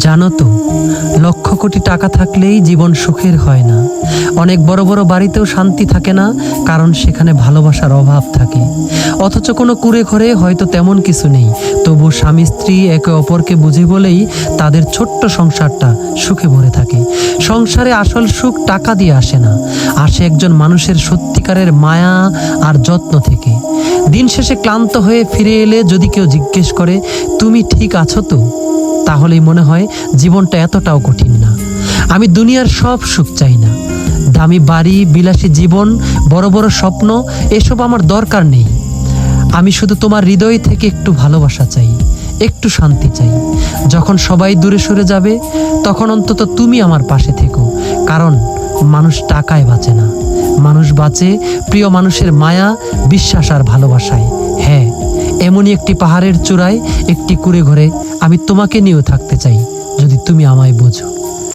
জানো তো, লক্ষ কোটি টাকা থাকলেই জীবন সুখের হয় না। অনেক বড় বড় বাড়িতেও শান্তি থাকে না, কারণ সেখানে ভালোবাসার অভাব থাকে। অথচ কোনো কুঁড়ে ঘরে হয়তো তেমন কিছু নেই, তবু স্বামী স্ত্রী একে অপরকে বুঝে বলেই তাদের ছোট্ট সংসারটা সুখে ভরে থাকে। সংসারে আসল সুখ টাকা দিয়ে আসে না, আসে একজন মানুষের সত্যিকারের মায়া আর যত্ন থেকে। দিন শেষে ক্লান্ত হয়ে ফিরে এলে যদি কেউ জিজ্ঞেস করে, তুমি ঠিক আছো তো, তাহলেই মনে হয় জীবনটা এতটাও কঠিন না। আমি দুনিয়ার সব সুখ চাই না, দামি বাড়ি, বিলাসী জীবন, বড় বড় স্বপ্ন, এসব আমার দরকার নেই। আমি শুধু তোমার হৃদয় থেকে একটু ভালোবাসা চাই, একটু শান্তি চাই। যখন সবাই দূরে সরে যাবে, তখন অন্তত তুমি আমার পাশে থেকো। কারণ মানুষ টাকায় বাঁচে না, মানুষ বাঁচে প্রিয় মানুষের মায়া, বিশ্বাস আর ভালোবাসায়। হ্যাঁ, এমনই একটি পাহাড়ের চূড়ায়, একটি কুঁড়ে ঘরে আমি তোমাকে নিয়েও থাকতে চাই, যদি তুমি আমায় বোঝো।